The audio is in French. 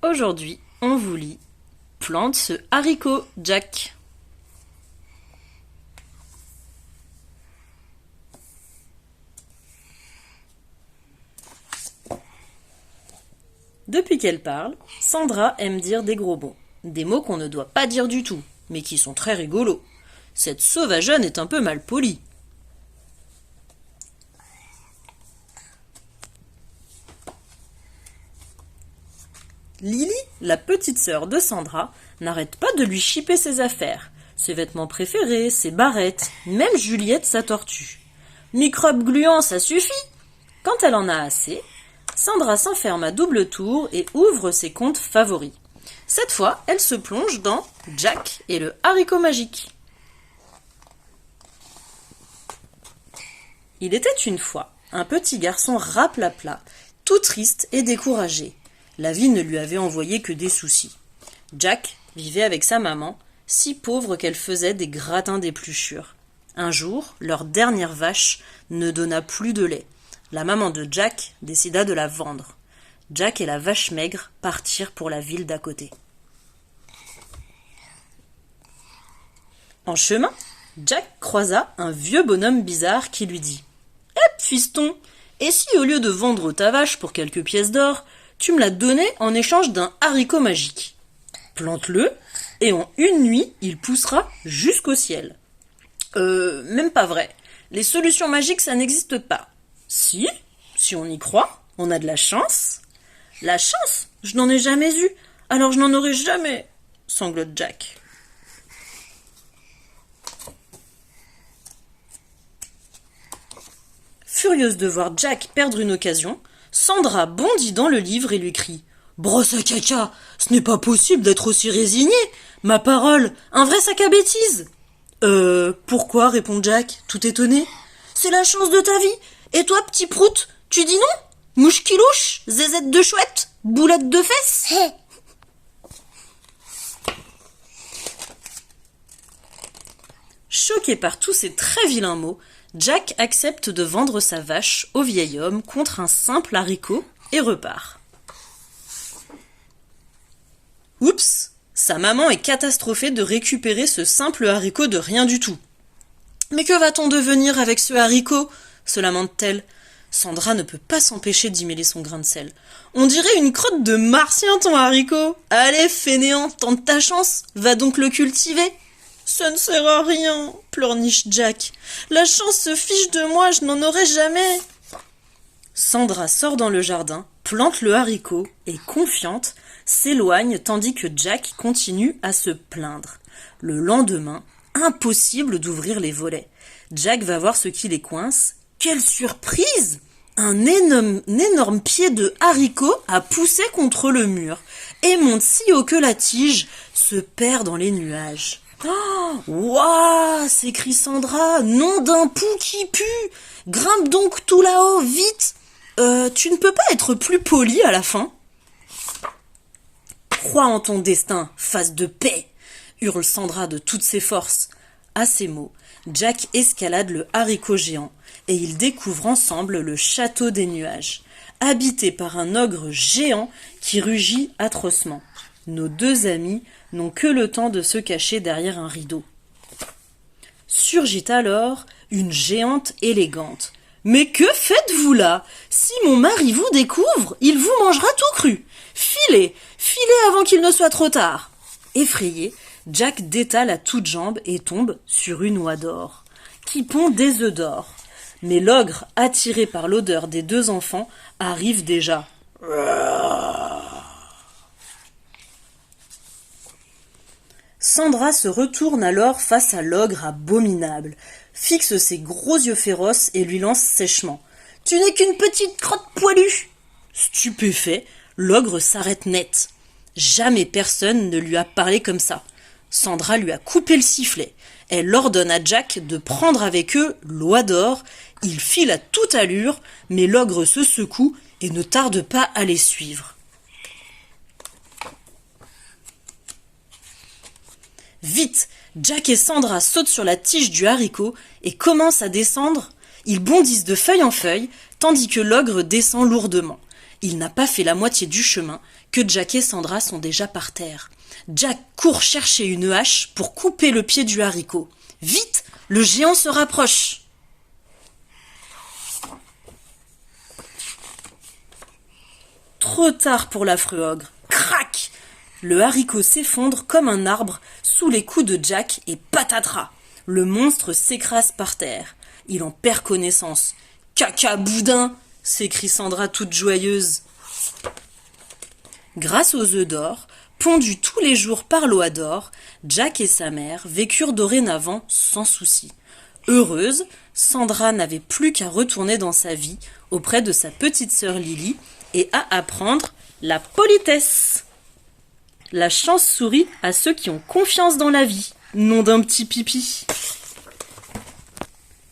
Aujourd'hui, on vous lit Plante ce haricot, Jack. Depuis qu'elle parle, Sandra aime dire des gros mots. Des mots qu'on ne doit pas dire du tout, mais qui sont très rigolos. Cette sauvageonne est un peu mal polie. Lily, la petite sœur de Sandra, n'arrête pas de lui chipper ses affaires, ses vêtements préférés, ses barrettes, même Juliette sa tortue. Microbe gluant, ça suffit. Quand elle en a assez, Sandra s'enferme à double tour et ouvre ses comptes favoris. Cette fois, elle se plonge dans Jack et le haricot magique. Il était une fois un petit garçon raplapla, tout triste et découragé. La vie ne lui avait envoyé que des soucis. Jack vivait avec sa maman, si pauvre qu'elle faisait des gratins d'épluchures. Un jour, leur dernière vache ne donna plus de lait. La maman de Jack décida de la vendre. Jack et la vache maigre partirent pour la ville d'à côté. En chemin, Jack croisa un vieux bonhomme bizarre qui lui dit « Hé, fiston, et si au lieu de vendre ta vache pour quelques pièces d'or, tu me la donnais en échange d'un haricot magique. Plante-le, et en une nuit, il poussera jusqu'au ciel. » Même pas vrai. Les solutions magiques, ça n'existe pas. Si on y croit, on a de la chance. La chance, je n'en ai jamais eu, alors je n'en aurai jamais, sanglote Jack. Furieuse de voir Jack perdre une occasion, Sandra bondit dans le livre et lui crie « Brosse à caca, ce n'est pas possible d'être aussi résigné. Ma parole, un vrai sac à bêtises. » Pourquoi ?» répond Jack, tout étonné. « C'est la chance de ta vie. Et toi, petit prout, tu dis non? Mouche qui louche, zézette de chouette, boulette de fesses ?» Choqué par tous ces très vilains mots, Jack accepte de vendre sa vache au vieil homme contre un simple haricot et repart. Oups, sa maman est catastrophée de récupérer ce simple haricot de rien du tout. « Mais que va-t-on devenir avec ce haricot ?» se lamente-t-elle. Sandra ne peut pas s'empêcher d'y mêler son grain de sel. « On dirait une crotte de martien, ton haricot. Allez, fainéant, tente ta chance, va donc le cultiver. » « Ça ne sert à rien, pleurniche Jack. La chance se fiche de moi, je n'en aurai jamais. » Sandra sort dans le jardin, plante le haricot et, confiante, s'éloigne tandis que Jack continue à se plaindre. Le lendemain, impossible d'ouvrir les volets. Jack va voir ce qui les coince. Quelle surprise! Un énorme pied de haricot a poussé contre le mur et monte si haut que la tige se perd dans les nuages. Oh, ouah, s'écrie Sandra, nom d'un pou qui pue. Grimpe donc tout là-haut, vite. Tu ne peux pas être plus poli à la fin? Crois en ton destin, face de paix, hurle Sandra de toutes ses forces. À ces mots, Jack escalade le haricot géant et ils découvrent ensemble le château des nuages, habité par un ogre géant qui rugit atrocement. Nos deux amis n'ont que le temps de se cacher derrière un rideau. Surgit alors une géante élégante. « Mais que faites-vous là? Si mon mari vous découvre, il vous mangera tout cru. Filez avant qu'il ne soit trop tard. » Effrayé, Jack détale à toutes jambes et tombe sur une oie d'or, qui pond des œufs d'or. Mais l'ogre, attiré par l'odeur des deux enfants, arrive déjà. Sandra se retourne alors face à l'ogre abominable, fixe ses gros yeux féroces et lui lance sèchement « Tu n'es qu'une petite crotte poilue !» Stupéfait, l'ogre s'arrête net. Jamais personne ne lui a parlé comme ça. Sandra lui a coupé le sifflet. Elle ordonne à Jack de prendre avec eux l'oie d'or. Il file à toute allure, mais l'ogre se secoue et ne tarde pas à les suivre. Vite, Jack et Sandra sautent sur la tige du haricot et commencent à descendre. Ils bondissent de feuille en feuille, tandis que l'ogre descend lourdement. Il n'a pas fait la moitié du chemin que Jack et Sandra sont déjà par terre. Jack court chercher une hache pour couper le pied du haricot. Vite, le géant se rapproche. Trop tard pour l'affreux ogre. Crac! Le haricot s'effondre comme un arbre sous les coups de Jack et patatras. Le monstre s'écrase par terre. Il en perd connaissance. « Caca boudin !» s'écrie Sandra toute joyeuse. Grâce aux œufs d'or, pondus tous les jours par l'Oador, Jack et sa mère vécurent dorénavant sans souci. Heureuse, Sandra n'avait plus qu'à retourner dans sa vie auprès de sa petite sœur Lily et à apprendre la politesse. La chance sourit à ceux qui ont confiance dans la vie, nom d'un petit pipi.